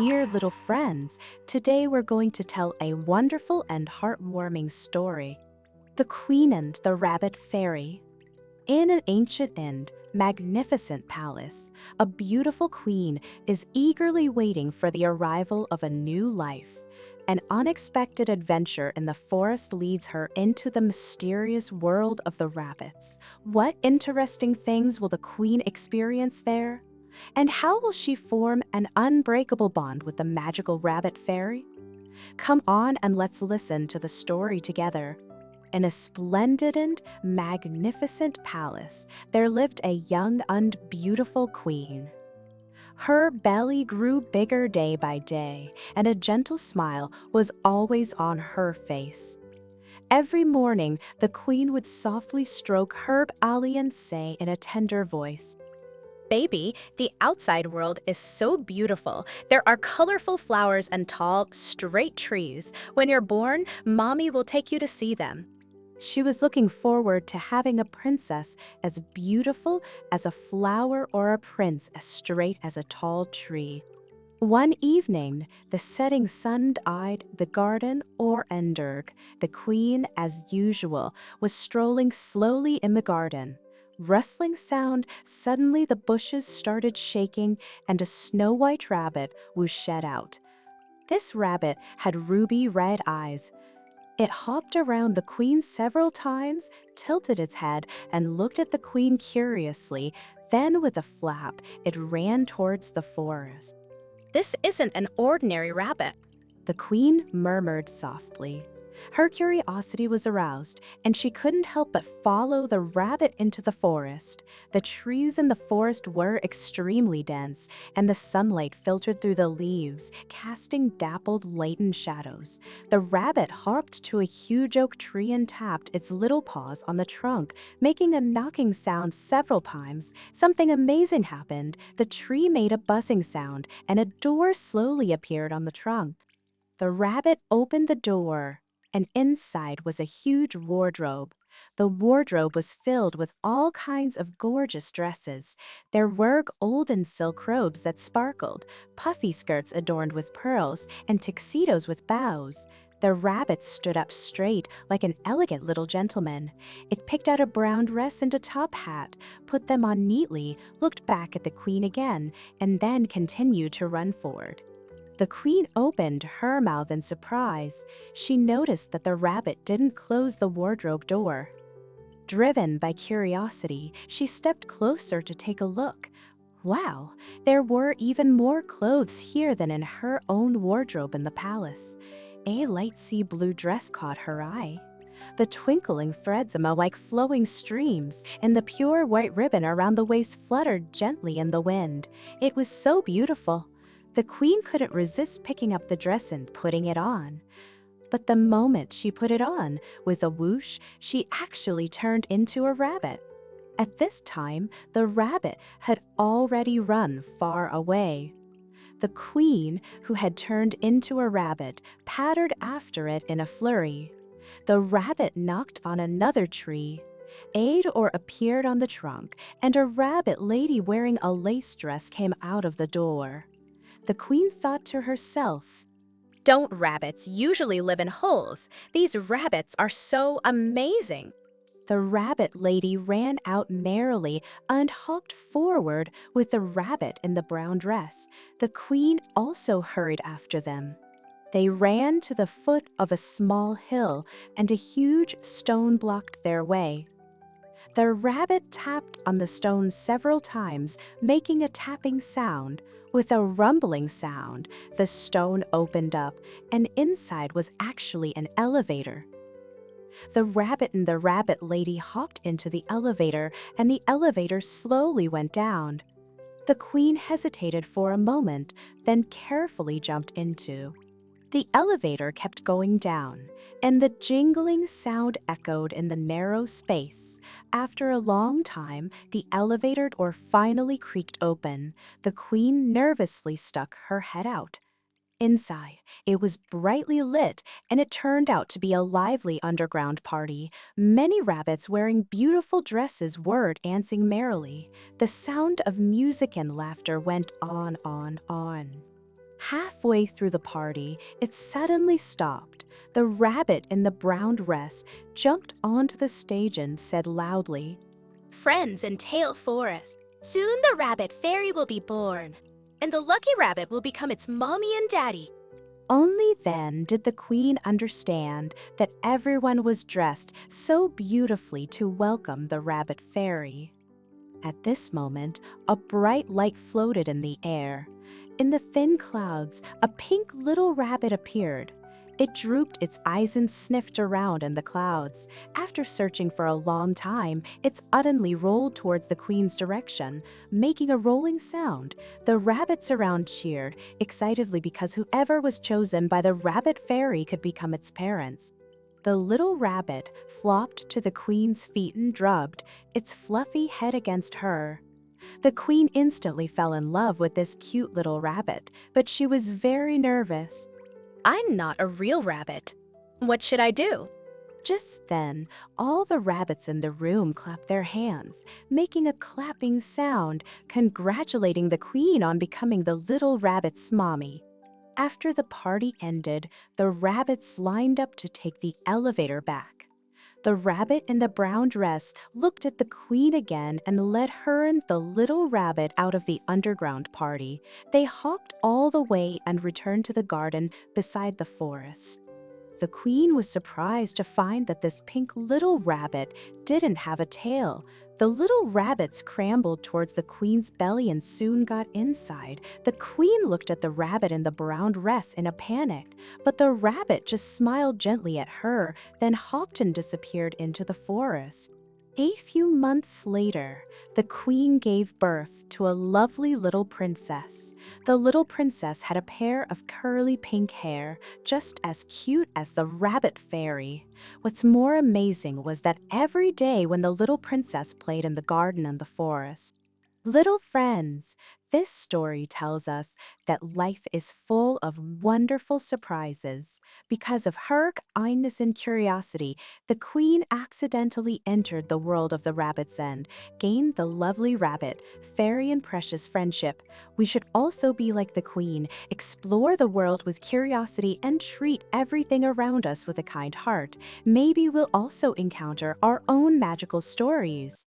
dear little friends. Today we're going to tell a wonderful and heartwarming story. The Queen and the Rabbit Fairy. In an ancient and magnificent palace, a beautiful queen is eagerly waiting for the arrival of a new life. An unexpected adventure in the forest leads her into the mysterious world of the rabbits. What interesting things will the queen experience there? And how will she form an unbreakable bond with the magical rabbit fairy? Come on and let's listen to the story together. In a splendid and magnificent palace, there lived a young and beautiful queen. Her belly grew bigger day by day, and a gentle smile was always on her face. Every morning, the queen would softly stroke Herb Ali and say in a tender voice, Baby, the outside world is so beautiful. There are colorful flowers and tall, straight trees. When you're born, Mommy will take you to see them. She was looking forward to having a princess as beautiful as a flower or a prince as straight as a tall tree. One evening, the setting sun eyed the garden or Enderg. The queen, as usual, was strolling slowly in the garden. Rustling sound, suddenly the bushes started shaking and a snow-white rabbit was shed out. This rabbit had ruby red eyes. It hopped around the queen several times, tilted its head, and looked at the queen curiously. Then, with a flap, it ran towards the forest. This isn't an ordinary rabbit. The queen murmured softly. Her curiosity was aroused, and she couldn't help but follow the rabbit into the forest. The trees in the forest were extremely dense, and the sunlight filtered through the leaves, casting dappled, latent shadows. The rabbit hopped to a huge oak tree and tapped its little paws on the trunk, making a knocking sound several times. Something amazing happened. The tree made a buzzing sound, and a door slowly appeared on the trunk. The rabbit opened the door, and inside was a huge wardrobe. The wardrobe was filled with all kinds of gorgeous dresses. There were golden silk robes that sparkled, puffy skirts adorned with pearls, and tuxedos with bows. The rabbit stood up straight like an elegant little gentleman. It picked out a brown dress and a top hat, put them on neatly, looked back at the queen again, and then continued to run forward. The queen opened her mouth in surprise. She noticed that the rabbit didn't close the wardrobe door. Driven by curiosity, she stepped closer to take a look. Wow, there were even more clothes here than in her own wardrobe in the palace. A light sea blue dress caught her eye. The twinkling threads like flowing streams, and the pure white ribbon around the waist fluttered gently in the wind. It was so beautiful. The queen couldn't resist picking up the dress and putting it on. But the moment she put it on, with a whoosh, she actually turned into a rabbit. At this time, the rabbit had already run far away. The queen, who had turned into a rabbit, pattered after it in a flurry. The rabbit knocked on another tree. Or appeared on the trunk, and a rabbit lady wearing a lace dress came out of the door. The queen thought to herself, Don't rabbits usually live in holes? These rabbits are so amazing. The rabbit lady ran out merrily and hopped forward with the rabbit in the brown dress. The queen also hurried after them. They ran to the foot of a small hill, and a huge stone blocked their way. The rabbit tapped on the stone several times, making a tapping sound. With a rumbling sound, the stone opened up, and inside was actually an elevator. The rabbit and the rabbit lady hopped into the elevator, and the elevator slowly went down. The queen hesitated for a moment, then carefully jumped into. The elevator kept going down, and the jingling sound echoed in the narrow space. After a long time, the elevator door finally creaked open. The queen nervously stuck her head out. Inside, it was brightly lit, and it turned out to be a lively underground party. Many rabbits wearing beautiful dresses were dancing merrily. The sound of music and laughter went on. Halfway through the party, it suddenly stopped. The rabbit in the brown dress jumped onto the stage and said loudly, Friends in Tail Forest, soon the rabbit fairy will be born, and the lucky rabbit will become its mommy and daddy. Only then did the queen understand that everyone was dressed so beautifully to welcome the rabbit fairy. At this moment, a bright light floated in the air. In the thin clouds, a pink little rabbit appeared. It drooped its eyes and sniffed around in the clouds. After searching for a long time, it suddenly rolled towards the queen's direction, making a rolling sound. The rabbits around cheered excitedly because whoever was chosen by the rabbit fairy could become its parents. The little rabbit flopped to the queen's feet and drubbed its fluffy head against her. The queen instantly fell in love with this cute little rabbit, but she was very nervous. I'm not a real rabbit. What should I do? Just then, all the rabbits in the room clapped their hands, making a clapping sound, congratulating the queen on becoming the little rabbit's mommy. After the party ended, the rabbits lined up to take the elevator back. The rabbit in the brown dress looked at the queen again and led her and the little rabbit out of the underground party. They hopped all the way and returned to the garden beside the forest. The queen was surprised to find that this pink little rabbit didn't have a tail. The little rabbits scrambled towards the queen's belly and soon got inside. The queen looked at the rabbit in the brown dress in a panic, but the rabbit just smiled gently at her, then hopped and disappeared into the forest. A few months later, the queen gave birth to a lovely little princess. The little princess had a pair of curly pink hair, just as cute as the rabbit fairy. What's more amazing was that every day when the little princess played in the garden and the forest. Little friends, this story tells us that life is full of wonderful surprises. Because of her kindness and curiosity, the queen accidentally entered the world of the rabbits and gained the lovely rabbit, fairy and precious friendship. We should also be like the queen, explore the world with curiosity and treat everything around us with a kind heart. Maybe we'll also encounter our own magical stories.